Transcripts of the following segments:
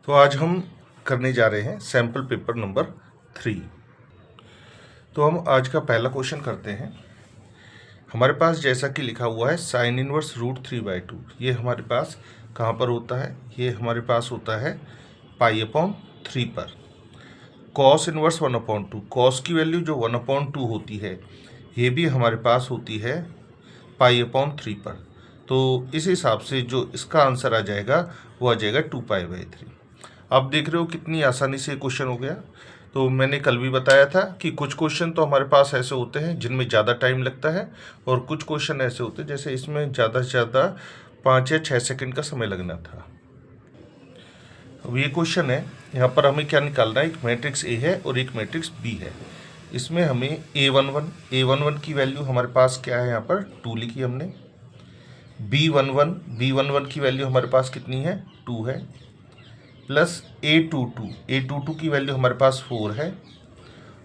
तो आज हम करने जा रहे हैं सैम्पल पेपर नंबर 3। तो हम आज का पहला क्वेश्चन करते हैं। हमारे पास जैसा कि लिखा हुआ है साइन इनवर्स √3/2। ये हमारे पास कहाँ पर होता है? ये हमारे पास होता है π/3 पर। कॉस इनवर्स 1/2, कॉस की वैल्यू जो 1/2 होती है ये भी हमारे पास होती है π/3 पर। तो इस हिसाब से जो इसका आंसर आ जाएगा वो आ जाएगा 2π/3। आप देख रहे हो कितनी आसानी से क्वेश्चन हो गया। तो मैंने कल भी बताया था कि कुछ क्वेश्चन तो हमारे पास ऐसे होते हैं जिनमें ज़्यादा टाइम लगता है और कुछ क्वेश्चन ऐसे होते हैं जैसे इसमें ज़्यादा से ज़्यादा 5 या 6 सेकंड का समय लगना था। अब ये क्वेश्चन है, यहाँ पर हमें क्या निकालना है? एक मैट्रिक्स ए है और एक मैट्रिक्स बी है। इसमें हमें A11 की वैल्यू हमारे पास क्या है? यहाँ पर 2 लिखी हमने। B11 की वैल्यू हमारे पास कितनी है? 2 है। प्लस A22 की वैल्यू हमारे पास 4 है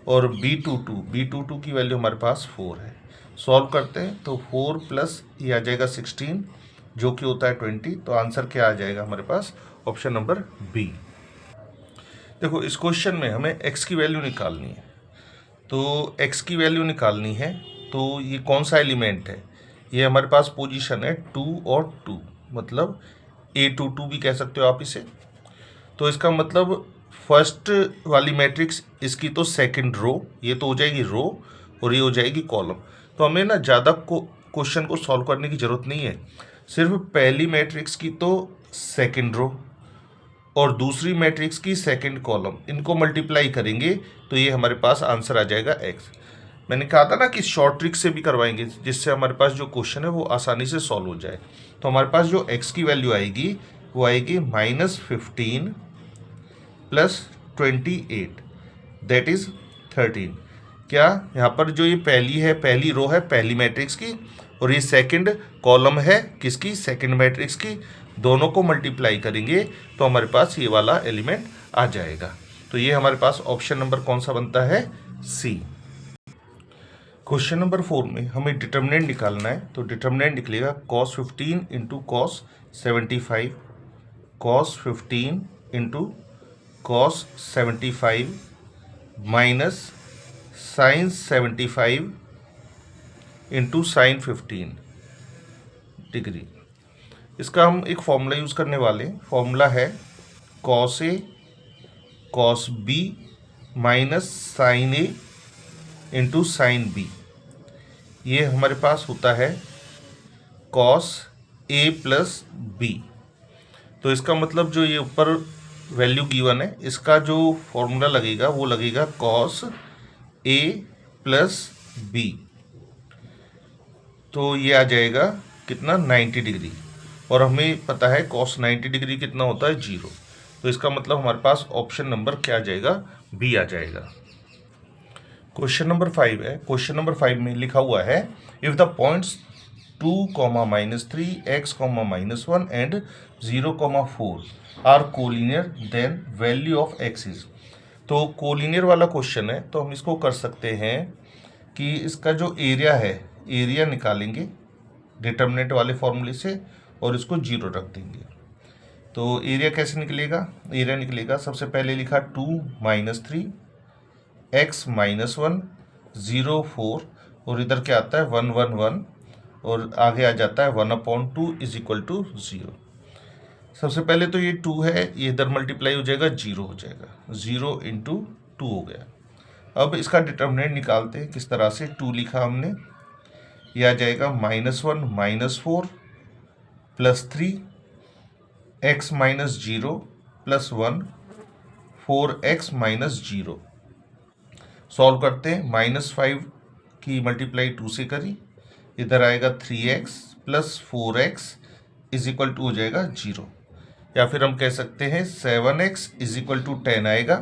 और B22 की वैल्यू हमारे पास 4 है। सॉल्व करते हैं तो 4 प्लस ये आ जाएगा 16 जो कि होता है 20। तो आंसर क्या आ जाएगा हमारे पास? Option number B. देखो इस क्वेश्चन में हमें x की वैल्यू निकालनी है। तो x की वैल्यू निकालनी है तो ये कौन सा एलिमेंट है? ये हमारे पास पोजीशन है 2 और 2, मतलब A22 भी कह सकते हो आप इसे। तो इसका मतलब फर्स्ट वाली मैट्रिक्स इसकी तो सेकंड रो, ये तो हो जाएगी रो और ये हो जाएगी कॉलम। तो हमें ना ज़्यादा क्वेश्चन को सॉल्व करने की ज़रूरत नहीं है। सिर्फ पहली मैट्रिक्स की तो सेकंड रो और दूसरी मैट्रिक्स की सेकंड कॉलम, इनको मल्टीप्लाई करेंगे तो ये हमारे पास आंसर आ जाएगा x। मैंने कहा था ना कि शॉर्ट ट्रिक से भी करवाएंगे जिससे हमारे पास जो क्वेश्चन है वो आसानी से सॉल्व हो जाए। तो हमारे पास जो x की वैल्यू आएगी वो आएगी -15 प्लस 28, दैट इज 13। क्या यहाँ पर जो ये पहली है, पहली रो है पहली मैट्रिक्स की और ये सेकंड कॉलम है किसकी? सेकंड मैट्रिक्स की। दोनों को मल्टीप्लाई करेंगे तो हमारे पास ये वाला एलिमेंट आ जाएगा। तो ये हमारे पास ऑप्शन नंबर कौन सा बनता है? सी। क्वेश्चन नंबर 4 में हमें डिटर्मिनेंट निकालना है। तो डिटर्मिनेंट निकलेगा cos 15 into cos 75, cos 15 into cos 75 minus sine 75 into sine 15 degree. इसका हम एक फॉर्मूला यूज़ करने वाले हैं। फॉर्मूला है cos A cos B minus sine A into sine B। ये हमारे पास होता है cos A प्लस B। तो इसका मतलब जो ये ऊपर वैल्यू गिवन है इसका जो फॉर्मूला लगेगा वो लगेगा cos A प्लस B। तो ये आ जाएगा कितना? 90 डिग्री। और हमें पता है cos 90 डिग्री कितना होता है? 0। तो इसका मतलब हमारे पास ऑप्शन नंबर क्या आ जाएगा? बी आ जाएगा। क्वेश्चन नंबर 5 है। क्वेश्चन नंबर 5 में लिखा हुआ है if the points 2, -3, x, -1 and 0, 4 are collinear then value of x is. तो कोलिनियर वाला क्वेश्चन है तो हम इसको कर सकते हैं कि इसका जो एरिया है, एरिया निकालेंगे डिटर्मिनेंट वाले फॉर्मूले से और इसको 0 रख देंगे। तो एरिया कैसे निकलेगा? एरिया निकलेगा, सबसे पहले लिखा 2 - 3 x -1 0 4 और इधर क्या आता है 1 1 1 और आगे आ जाता है 1/2 इज इक्वल टू 0। सबसे पहले तो ये 2 है, ये इधर मल्टीप्लाई हो जाएगा 0 हो जाएगा, 0 इंटू 2 हो गया। अब इसका डिटर्मिनेंट निकालते हैं किस तरह से। 2 लिखा हमने, यह आ जाएगा -1 -4 plus 3 x -0 plus 1 4x -0। Solve करते हैं, -5 की मल्टीप्लाई 2 से करी, इधर आएगा 3x plus 4x is equal to हो जाएगा 0। या फिर हम कह सकते हैं 7x इज इक्वल टू 10 आएगा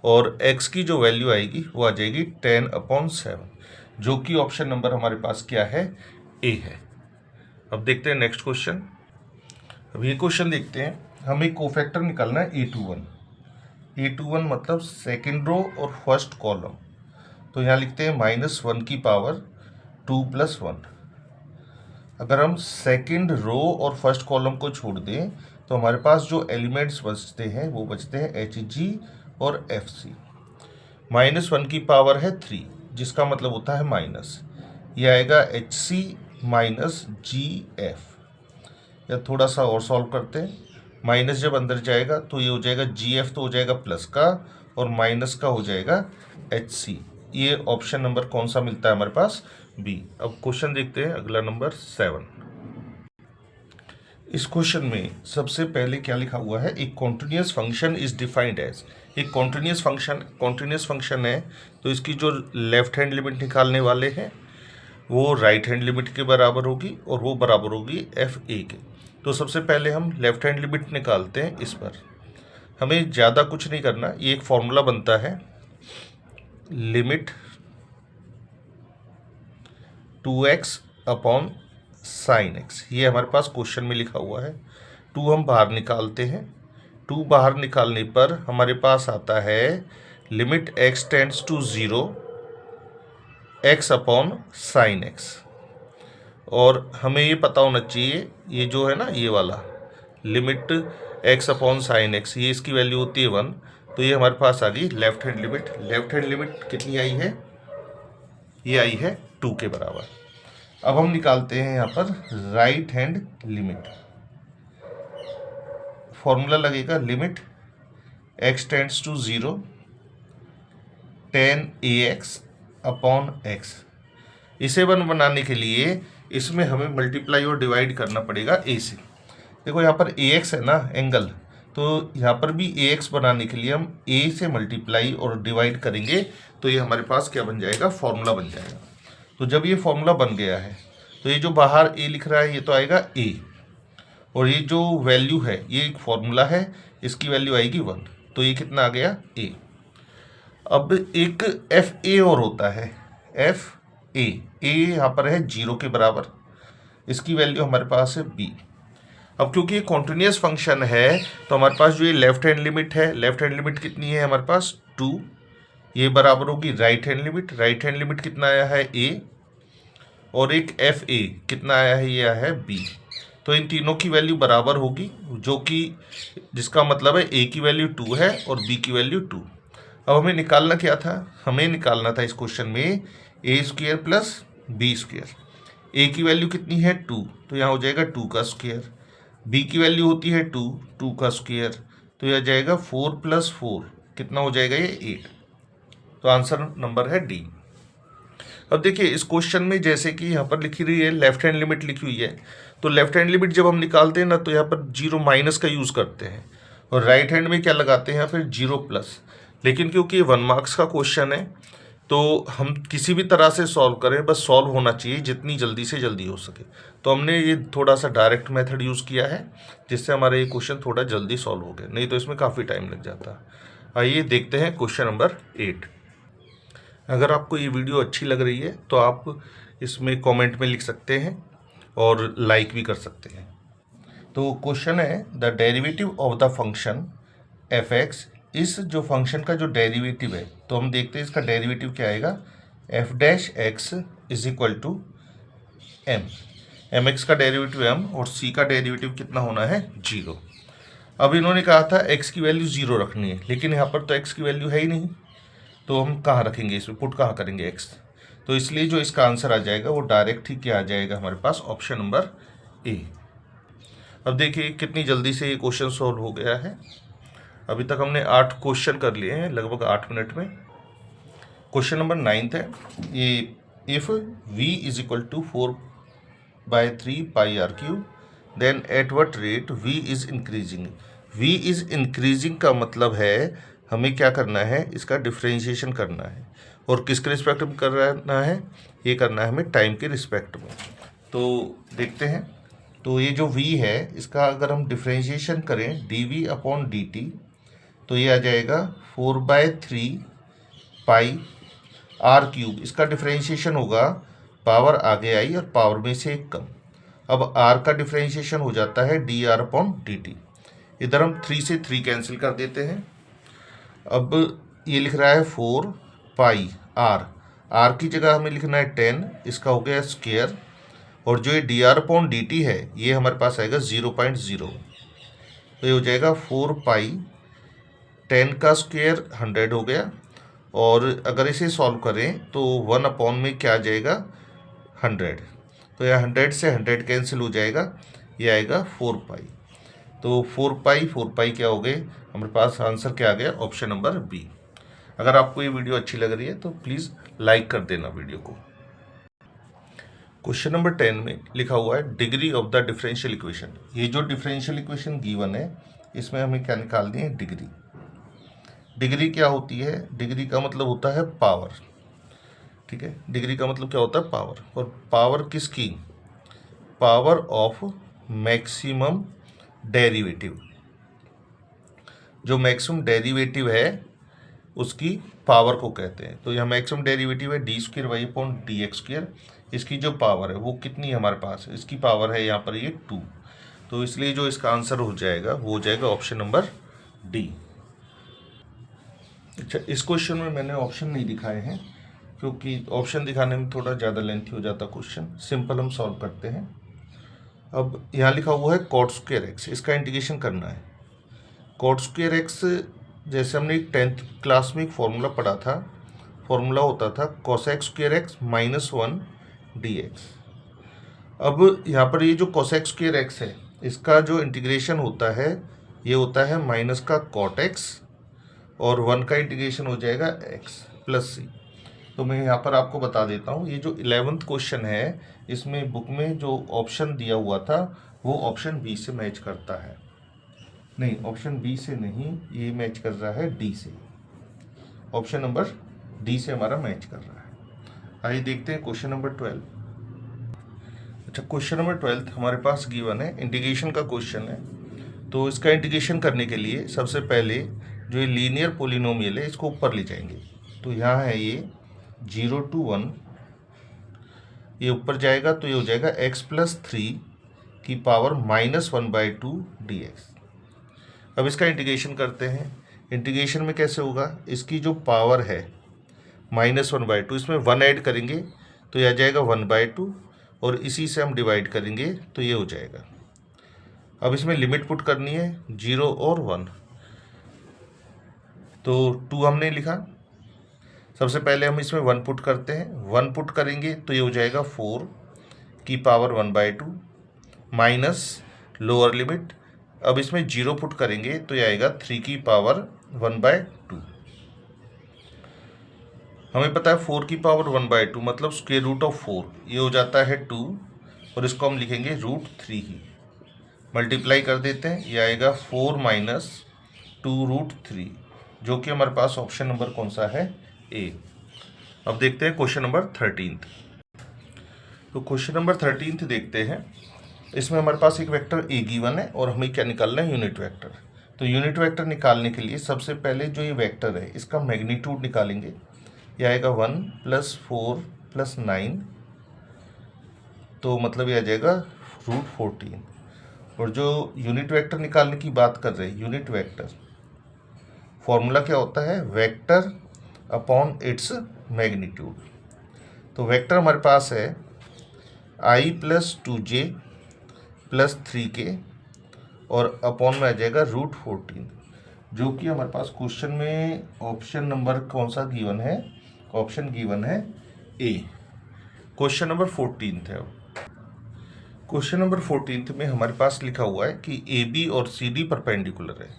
और x की जो वैल्यू आएगी वो आ जाएगी 10/7, जो कि ऑप्शन नंबर हमारे पास क्या है? ए है। अब देखते हैं नेक्स्ट क्वेश्चन। अब ये क्वेश्चन देखते हैं, हमें कोफैक्टर निकालना है A21 मतलब सेकेंड रो और फर्स्ट कॉलम। तो यहाँ लिखते हैं -1 की पावर 2 + 1। अगर हम सेकेंड रो और फर्स्ट कॉलम को छोड़ दें तो हमारे पास जो एलिमेंट्स बचते हैं वो बचते हैं एच जी और एफ सी। -1 की पावर है 3, जिसका मतलब होता है माइनस, ये आएगा एच सी माइनस जी एफ। या थोड़ा सा और सॉल्व करते हैं, माइनस जब अंदर जाएगा तो ये हो जाएगा जी एफ, तो हो जाएगा प्लस का, और माइनस का हो जाएगा एच सी। ये ऑप्शन नंबर कौन सा मिलता है हमारे पास? बी। अब क्वेश्चन देखते हैं अगला, नंबर 7। इस क्वेश्चन में सबसे पहले क्या लिखा हुआ है? एक continuous function is defined as. एक कॉन्टिन्यूस फंक्शन है, तो इसकी जो लेफ्ट हैंड लिमिट निकालने वाले हैं वो राइट हैंड लिमिट के बराबर होगी, और वो बराबर होगी एफ ए के। तो सबसे पहले हम लेफ्ट हैंड लिमिट निकालते हैं। इस पर हमें ज़्यादा कुछ नहीं करना, ये एक फॉर्मूला बनता है, limit 2x upon sine x। ये हमारे पास क्वेश्चन में लिखा हुआ है। 2 हम बाहर निकालते हैं, 2 बाहर निकालने पर हमारे पास आता है limit x tends to 0 x upon sine x। और हमें ये पता होना चाहिए, ये जो है ना ये वाला limit x upon sine x, ये इसकी वैल्यू होती है 1। तो ये हमारे पास आ गई left hand limit. Left hand limit कितनी आई है? ये आई है 2 के बराबर। अब हम निकालते हैं यहाँ पर राइट हैंड लिमिट। फॉर्मूला लगेगा limit x tends to 0 tan ax upon x। इसे 1 बनाने के लिए इसमें हमें मल्टीप्लाई और डिवाइड करना पड़ेगा a से। देखो यहाँ पर ax है ना एंगल, तो यहाँ पर भी ax बनाने के लिए हम a से मल्टीप्लाई और डिवाइड करेंगे, तो ये हमारे पास क्या बन जाएगा? फॉर्मूला बन जाएगा। तो जब ये फॉर्मूला बन गया है तो ये जो बाहर a लिख रहा है ये तो आएगा a, और ये जो वैल्यू है ये एक फॉर्मूला है, इसकी वैल्यू आएगी 1। तो ये कितना आ गया? a। अब एक एफ ए और होता है, एफ ए यहाँ पर है 0 के बराबर, इसकी वैल्यू हमारे पास है b। अब क्योंकि ये कॉन्टिन्यूस फंक्शन है तो हमारे पास जो ये लेफ्ट हैंड लिमिट है, लेफ्ट हैंड लिमिट कितनी है हमारे पास? 2। ये बराबर होगी right hand limit. Right hand limit कितना आया है? a। और एक एफ ए कितना आया है? ये आया है b। तो इन तीनों की वैल्यू बराबर होगी, जो कि जिसका मतलब है a की वैल्यू 2 है और b की वैल्यू 2। अब हमें निकालना क्या था? हमें निकालना था इस क्वेश्चन में a square plus b square. a की वैल्यू कितनी है? 2, तो यहाँ हो जाएगा 2 का स्क्वायर। b की वैल्यू होती है 2, 2 का स्क्वायर, तो यह जाएगा 4 + 4, कितना हो जाएगा? ये 8। तो आंसर नंबर है डी। अब देखिए इस क्वेश्चन में जैसे कि यहाँ पर लिखी रही है लेफ्ट हैंड लिमिट लिखी हुई है, तो लेफ्ट हैंड लिमिट जब हम निकालते हैं ना तो यहाँ पर 0 माइनस का यूज़ करते हैं, और राइट हैंड में क्या लगाते हैं? फिर 0 प्लस। लेकिन क्योंकि ये 1 मार्क्स का क्वेश्चन है तो हम किसी भी तरह से सॉल्व करें, बस सॉल्व होना चाहिए जितनी जल्दी से जल्दी हो सके। तो हमने ये थोड़ा सा डायरेक्ट मेथड यूज़ किया है, जिससे हमारा ये क्वेश्चन थोड़ा जल्दी सॉल्व हो गया, नहीं तो इसमें काफ़ी टाइम लग जाता। आइए देखते हैं क्वेश्चन नंबर 8। अगर आपको ये वीडियो अच्छी लग रही है तो आप इसमें कमेंट में लिख सकते हैं और लाइक भी कर सकते हैं। तो क्वेश्चन है the derivative of the function F x. इस जो फंक्शन का जो डेरिवेटिव है, तो हम देखते हैं इसका डेरिवेटिव क्या आएगा? F dash X is equal to M. M X का डेरिवेटिव एम और सी का डेरिवेटिव कितना होना है? 0। अब इन्होंने कहा था एक्स की वैल्यू 0 रखनी है, लेकिन यहाँ पर तो एक्स की वैल्यू है ही नहीं, तो हम कहाँ रखेंगे इसमें? पुट कहाँ करेंगे एक्स? तो इसलिए जो इसका आंसर आ जाएगा वो डायरेक्ट ही क्या आ जाएगा हमारे पास? Option number A. अब देखिए कितनी जल्दी से ये क्वेश्चन सॉल्व हो गया है। अभी तक हमने 8 क्वेश्चन कर लिए हैं लगभग 8 मिनट में। क्वेश्चन नंबर 9 है ये, if v is equal to 4/3 pi r cube then at what rate v is increasing. v is increasing का मतलब है हमें क्या करना है? इसका डिफ्रेंशिएशन करना है, और किसके रिस्पेक्ट में करना है? ये करना है हमें टाइम के रिस्पेक्ट में। तो देखते हैं, तो ये जो v है इसका अगर हम डिफ्रेंशिएशन करें dv अपॉन dt, तो ये आ जाएगा 4/3 पाई आर क्यूब। इसका डिफ्रेंशिएशन होगा, पावर आगे आई और पावर में से एक कम। अब r का डिफ्रेंशिएशन हो जाता है dr अपॉन dt। इधर हम 3 से 3 कैंसिल कर देते हैं। अब ये लिख रहा है 4 पाई r की जगह हमें लिखना है 10, इसका हो गया स्क्वायर, और जो ये dr अपॉन dt है ये हमारे पास आएगा 0.0। तो ये हो जाएगा 4 पाई 10 का स्क्वायर 100 हो गया, और अगर इसे सॉल्व करें तो 1 अपॉन में क्या आ जाएगा 100, तो यह 100 से 100 कैंसिल हो जाएगा, ये आएगा 4 पाई। तो 4 पाई क्या हो गए, हमारे पास आंसर क्या आ गया, ऑप्शन नंबर बी। अगर आपको ये वीडियो अच्छी लग रही है तो प्लीज़ लाइक कर देना वीडियो को। क्वेश्चन नंबर 10 में लिखा हुआ है degree of the differential equation. ये जो डिफरेंशियल इक्वेशन गिवन है इसमें हमें क्या निकालनी है, डिग्री। डिग्री क्या होती है, डिग्री का मतलब होता है पावर, ठीक है। डिग्री का मतलब क्या होता है, पावर। और पावर किसकी, पावर ऑफ मैक्सिमम डेरिवेटिव। जो मैक्सिमम डेरिवेटिव है उसकी पावर को कहते हैं। तो यह मैक्सिमम डेरिवेटिव है d square y upon d x square. इसकी जो पावर है वो कितनी है हमारे पास, इसकी पावर है यहाँ पर ये 2। तो इसलिए जो इसका आंसर हो जाएगा वो हो जाएगा ऑप्शन नंबर डी। अच्छा, इस क्वेश्चन में मैंने ऑप्शन नहीं दिखाए हैं क्योंकि ऑप्शन दिखाने में थोड़ा ज़्यादा लेंथी हो जाता क्वेश्चन। सिंपल हम सॉल्व करते हैं। अब यहाँ लिखा हुआ है कॉट स्क्वायर एक्स, इसका इंटीग्रेशन करना है। कॉट स्क्वायर एक्स जैसे हमने 10th क्लास में एक फॉर्मूला पढ़ा था, फॉर्मूला होता था cosec square x minus 1 D x. अब यहाँ पर ये जो कोसेक स्क्वायर एक्स है इसका जो इंटीग्रेशन होता है ये होता है माइनस का कॉट एक्स, और 1 का इंटीग्रेशन हो जाएगा एक्स प्लस सी। तो मैं यहाँ पर आपको बता देता हूँ, ये जो 11th क्वेश्चन है इसमें बुक में जो ऑप्शन दिया हुआ था वो ऑप्शन बी से मैच करता है। नहीं, ऑप्शन बी से नहीं, ये मैच कर रहा है डी से। ऑप्शन नंबर डी से हमारा मैच कर रहा है। आइए देखते हैं क्वेश्चन नंबर 12। अच्छा, क्वेश्चन नंबर 12 हमारे पास गिवन है, इंटीग्रेशन का क्वेश्चन है। तो इसका इंटीग्रेशन करने के लिए सबसे पहले जो ये लीनियर पोलिनोमियल है इसको ऊपर ले जाएंगे। तो यहाँ है ये 0 to 1, ये ऊपर जाएगा तो ये हो जाएगा x प्लस 3 की पावर -1/2 dx। अब इसका इंटीग्रेशन करते हैं। इंटीग्रेशन में कैसे होगा, इसकी जो पावर है -1/2, इसमें 1 ऐड करेंगे तो यह आ जाएगा 1/2, और इसी से हम डिवाइड करेंगे तो ये हो जाएगा। अब इसमें लिमिट पुट करनी है 0 और 1। तो 2 हमने लिखा, सबसे पहले हम इसमें 1 पुट करते हैं। 1 पुट करेंगे तो ये हो जाएगा 4 की पावर 1/2 माइनस लोअर लिमिट। अब इसमें 0 पुट करेंगे तो ये आएगा 3 की पावर 1/2। हमें पता है 4 की पावर 1/2 मतलब स्क्वायर रूट ऑफ 4, ये हो जाता है 2, और इसको हम लिखेंगे √3 ही। मल्टीप्लाई कर देते हैं, ये आएगा 4 माइनस 2√3, जो कि हमारे पास ऑप्शन नंबर कौन सा है, ए। अब देखते हैं क्वेश्चन नंबर 13। तो क्वेश्चन नंबर 13 देखते हैं। इसमें हमारे पास एक वेक्टर ए गिवन है और हमें क्या निकालना है, यूनिट वेक्टर। तो यूनिट वेक्टर निकालने के लिए सबसे पहले जो ये वेक्टर है इसका मैग्नीट्यूड निकालेंगे। यह आएगा 1 + 4 + 9, तो मतलब ये आ जाएगा √14। और जो यूनिट वेक्टर निकालने की बात कर रहे हैं, यूनिट वेक्टर फॉर्मूला क्या होता है, वेक्टर अपॉन इट्स मैग्नीट्यूड। तो वेक्टर हमारे पास है i + 2j + 3k, और अपॉन में आ जाएगा √14, जो कि हमारे पास क्वेश्चन में ऑप्शन नंबर कौन सा गिवन है, ऑप्शन गिवन है ए। क्वेश्चन नंबर 14 है। क्वेश्चन नंबर 14 में हमारे पास लिखा हुआ है कि ए बी और सी डी परपेंडिकुलर है।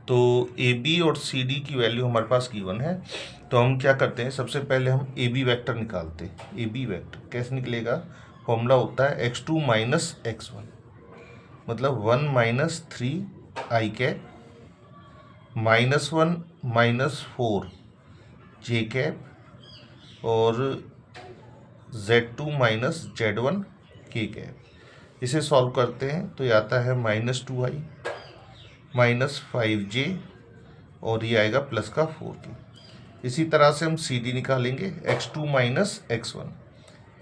तो ए बी और सी डी की वैल्यू हमारे पास गिवन है। तो हम क्या करते हैं, सबसे पहले हम ए बी वैक्टर निकालते हैं। ए बी वैक्टर कैसे निकलेगा, फॉर्मूला होता है x2 - x1, मतलब 1 - 3 i कैप -1 - 4 j कैप और z2 - z1 k कैप। इसे सॉल्व करते हैं तो ये आता है -2i -5j, और ये आएगा प्लस का 4k। इसी तरह से हम सी डी निकालेंगे, x2 - x1,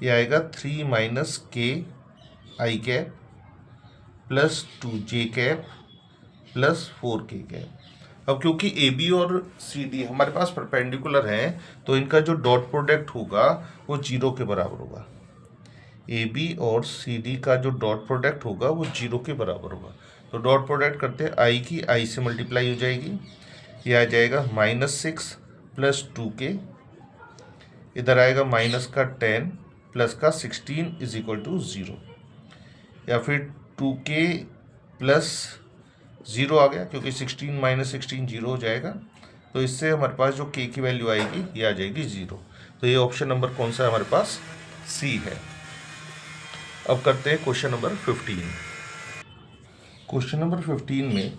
ये आएगा 3 - k i cap plus 2j cap plus 4k cap. अब क्योंकि ए बी और सी डी हमारे पास परपेंडिकुलर हैं तो इनका जो डॉट प्रोडक्ट होगा वो 0 के बराबर होगा। ए बी और सी डी का जो डॉट प्रोडक्ट होगा वो 0 के बराबर होगा। तो डॉट प्रोडक्ट करते हैं, आई की आई से मल्टीप्लाई हो जाएगी, ये आ जाएगा -6 प्लस 2k, इधर आएगा माइनस का 10 प्लस का 16 इज इक्वल टू 0, या फिर 2k प्लस 0 आ गया क्योंकि 16 माइनस 16 0 हो जाएगा। तो इससे हमारे पास जो k की वैल्यू आएगी ये आ जाएगी 0। तो ये ऑप्शन नंबर कौन सा है हमारे पास, सी है। अब करते हैं क्वेश्चन नंबर 15। क्वेश्चन नंबर 15 में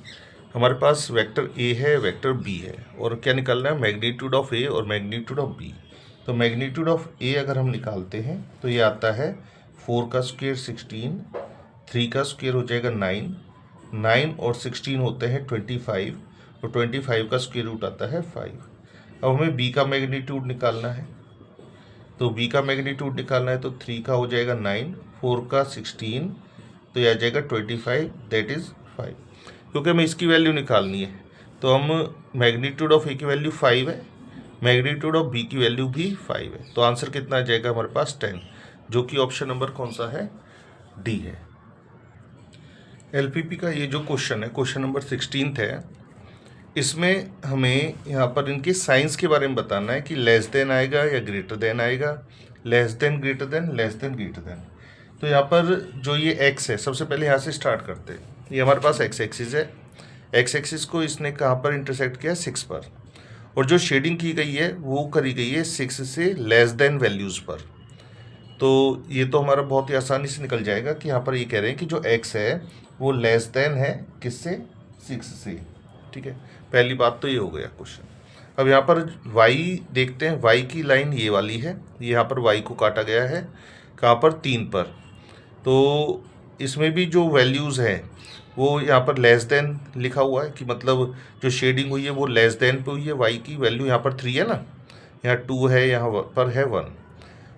हमारे पास वेक्टर ए है, वेक्टर बी है, और क्या निकालना है, मैग्नीट्यूड ऑफ ए और मैग्नीट्यूड ऑफ बी। तो मैग्नीट्यूड ऑफ ए अगर हम निकालते हैं तो ये आता है 4 का स्क्वायर 16, 3 का स्क्वायर हो जाएगा 9, 9 और 16 होते हैं 25, तो 25 का स्क्वायर रूट आता है 5। अब हमें बी का मैग्नीट्यूड निकालना है, तो बी का मैग्नीट्यूड निकालना है तो 3 का हो जाएगा 9, 4 का 16, तो यह आ जाएगा 25, दैट इज़ 5। क्योंकि हमें इसकी वैल्यू निकालनी है तो हम मैग्नीट्यूड ऑफ ए की वैल्यू 5 है, मैग्नीट्यूड ऑफ बी की वैल्यू भी 5 है, तो आंसर कितना आ जाएगा हमारे पास 10, जो कि ऑप्शन नंबर कौन सा है, डी है। एलपीपी का ये जो क्वेश्चन है, क्वेश्चन नंबर 16 है, इसमें हमें यहाँ पर इनके साइंस के बारे में बताना है कि लेस देन आएगा या ग्रेटर देन आएगा, less than, greater than, less than, greater than. तो यहाँ पर जो ये x है, सबसे पहले यहाँ से स्टार्ट करते हैं। ये हमारे पास x एक्सिस है, x एक्सिस को इसने कहाँ पर इंटरसेक्ट किया, 6 पर, और जो शेडिंग की गई है वो करी गई है 6 से लेस देन वैल्यूज़ पर। तो ये तो हमारा बहुत ही आसानी से निकल जाएगा कि यहाँ पर ये कह रहे हैं कि जो x है वो लेस देन है किससे, 6 से, ठीक है। पहली बात तो ये हो गया क्वेश्चन। अब यहाँ पर y देखते हैं, y की लाइन ये वाली है, यहाँ पर y को काटा गया है कहाँ पर, 3 पर। तो इसमें भी जो वैल्यूज़ हैं वो यहाँ पर लेस देन लिखा हुआ है, कि मतलब जो शेडिंग हुई है वो लेस देन पे हुई है। y की वैल्यू यहाँ पर 3 है ना, यहाँ 2 है, यहाँ पर है 1।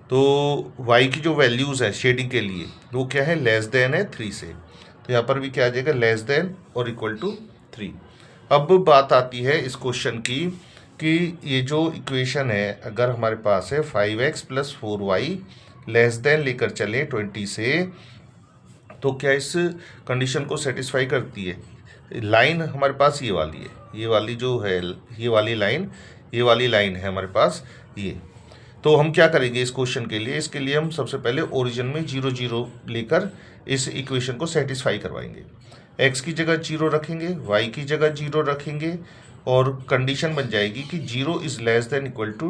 तो y की जो वैल्यूज़ है शेडिंग के लिए वो क्या है, लेस देन है 3 से, तो यहाँ पर भी क्या आ जाएगा, लेस देन और इक्वल टू 3। अब बात आती है इस क्वेश्चन की कि ये जो इक्वेशन है अगर हमारे पास है 5x plus 4y less than लेकर चले 20 से, तो क्या इस कंडीशन को सेटिस्फाई करती है। लाइन हमारे पास ये वाली है, ये वाली जो है, ये वाली लाइन है हमारे पास ये। तो हम क्या करेंगे इस क्वेश्चन के लिए, इसके लिए हम सबसे पहले ओरिजिन में 0 0 लेकर इस इक्वेशन को सेटिस्फाई करवाएंगे। x की जगह 0 रखेंगे, y की जगह 0 रखेंगे, और कंडीशन बन जाएगी कि 0 is less than equal to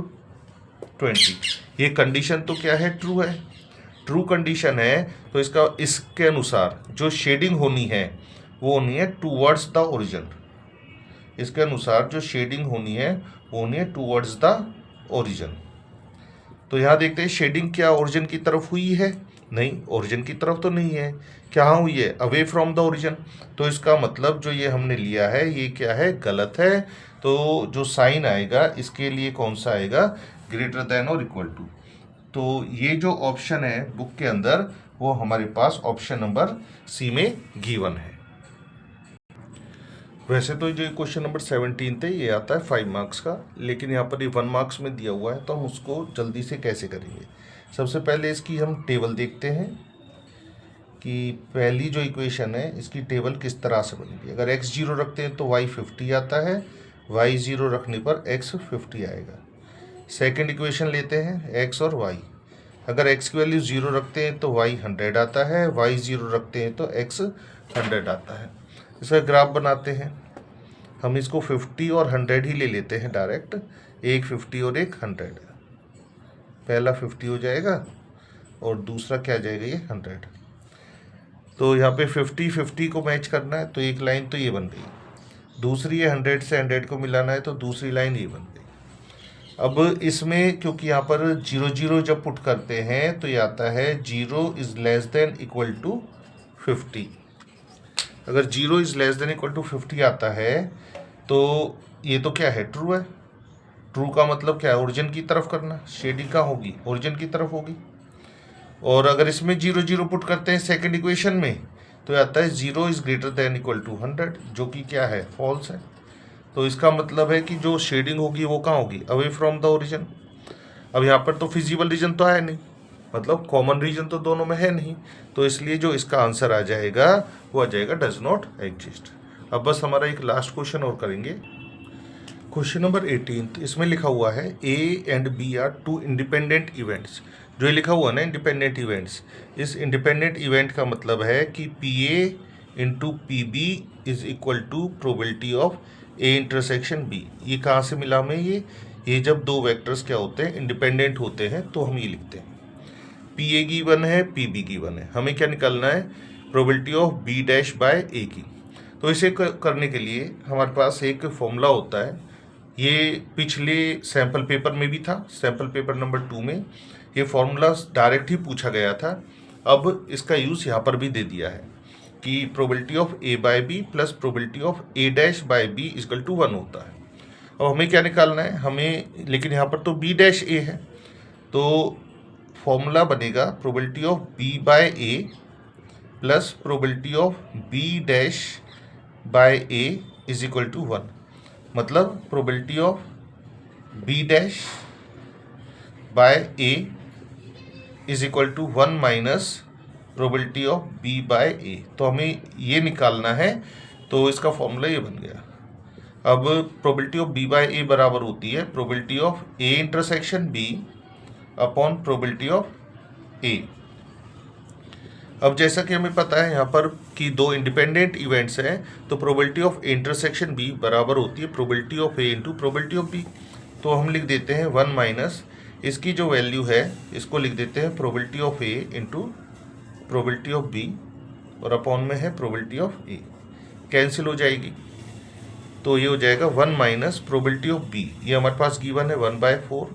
20। ये कंडीशन तो क्या है, ट्रू है, ट्रू कंडीशन है। तो इसके अनुसार जो शेडिंग होनी है वो होनी है टूवर्ड्स द ओरिजिन। इसके अनुसार जो शेडिंग होनी है वो होनी है टूवर्ड्स द ओरिजिन। तो यहाँ देखते हैं शेडिंग क्या ओरिजिन की तरफ हुई है, नहीं, ओरिजिन की तरफ तो नहीं है, क्या हुई है, अवे फ्रॉम द ओरिजिन। तो इसका मतलब जो ये हमने लिया है ये क्या है, गलत है। तो जो साइन आएगा इसके लिए कौन सा आएगा, ग्रेटर देन और इक्वल टू। तो ये जो ऑप्शन है बुक के अंदर वो हमारे पास ऑप्शन नंबर सी में गिवन है। वैसे तो जो क्वेश्चन नंबर 17 थे ये आता है 5 मार्क्स का, लेकिन यहाँ पर ये 1 मार्क्स में दिया हुआ है, तो हम उसको जल्दी से कैसे करेंगे। सबसे पहले इसकी हम टेबल देखते हैं कि पहली जो इक्वेशन है इसकी टेबल किस तरह से बनेगी। अगर x 0 रखते हैं तो y 50 आता है, y 0 रखने पर x 50 आएगा। सेकेंड इक्वेशन लेते हैं x और y। अगर x की वैल्यू 0 रखते हैं तो y 100 आता है, y 0 रखते हैं तो x 100 आता है। इसका ग्राफ बनाते हैं, हम इसको 50 और 100 ही ले लेते हैं डायरेक्ट, एक 50 और एक 100। पहला 50 हो जाएगा और दूसरा क्या जाएगा, ये 100। तो यहाँ पे 50 को मैच करना है तो एक लाइन तो ये बन गई, दूसरी ये 100 से 100 को मिलाना है तो दूसरी लाइन ये बन गई। अब इसमें क्योंकि यहाँ पर 0 0 जब पुट करते हैं तो ये आता है 0 is less than equal to 50। अगर 0 is less than equal to 50 आता है तो ये तो क्या है, ट्रू है। ट्रू का मतलब क्या है, ओरिजिन की तरफ करना, शेडिंग कहाँ होगी, ओरिजिन की तरफ होगी। और अगर इसमें 0 0 पुट करते हैं सेकंड इक्वेशन में तो ये आता है 0 is greater than equal to 100, जो कि क्या है, फॉल्स है। तो इसका मतलब है कि जो शेडिंग होगी वो कहाँ होगी, अवे फ्रॉम द ओरिजिन। अब यहाँ पर तो फिजिबल रीजन तो है नहीं, मतलब कॉमन रीजन तो दोनों में है नहीं, तो इसलिए जो इसका आंसर आ जाएगा वो आ जाएगा डज नॉट एग्जिस्ट। अब बस हमारा एक लास्ट क्वेश्चन और करेंगे। क्वेश्चन नंबर 18, इसमें लिखा हुआ है A and B are two independent events. जो ये लिखा हुआ है ना इंडिपेंडेंट इवेंट्स, इस इंडिपेंडेंट इवेंट का मतलब है कि P A into P B is equal to probability of A intersection B. ये कहाँ से मिला हमें? ये जब दो वेक्टर्स क्या होते हैं, इंडिपेंडेंट होते हैं, तो हम ये लिखते हैं पी ए गिवन है, पी बी गिवन है, हमें क्या निकालना है? Probability of B dash by A की। तो इसे करने के लिए हमारे पास एक फॉर्मूला होता है, ये पिछले सैम्पल पेपर में भी था, सैम्पल पेपर नंबर 2 में ये फॉर्मूला डायरेक्ट ही पूछा गया था। अब इसका यूज़ यहाँ पर भी दे दिया है कि probability of A by B plus probability of A dash by B equal to 1 होता है। अब हमें क्या निकालना है? हमें, लेकिन यहाँ पर तो बी डैश ए है, तो फॉर्मूला बनेगा probability of B by A plus probability of B dash by A is equal to 1। मतलब probability of B dash by A is equal to 1 minus probability of B by A. तो हमें ये निकालना है, तो इसका formula ये बन गया। अब probability of B by A बराबर होती है probability of A intersection B upon probability of A. अब जैसा कि हमें पता है यहाँ पर कि दो इंडिपेंडेंट इवेंट्स हैं, तो प्रोबेबिलिटी ऑफ इंटरसेक्शन बी बराबर होती है probability of A into probability of B. तो हम लिख देते हैं 1 माइनस इसकी जो वैल्यू है इसको लिख देते हैं probability of A into probability of B, और अपॉन में है प्रोबेबिलिटी ऑफ ए, कैंसिल हो जाएगी। तो ये हो जाएगा 1 माइनस प्रोबेबिलिटी ऑफ बी, ये हमारे पास गिवन है 1/4,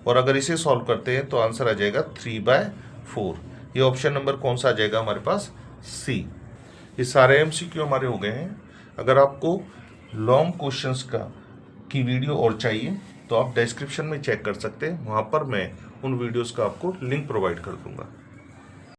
और अगर इसे सॉल्व करते हैं तो आंसर आ जाएगा 3/4। ये ऑप्शन नंबर कौन सा आ जाएगा हमारे पास? सी। ये सारे एमसीक्यू हमारे हो गए हैं। अगर आपको लॉन्ग क्वेश्चंस की वीडियो और चाहिए तो आप डिस्क्रिप्शन में चेक कर सकते हैं, वहाँ पर मैं उन वीडियोस का आपको लिंक प्रोवाइड कर दूंगा।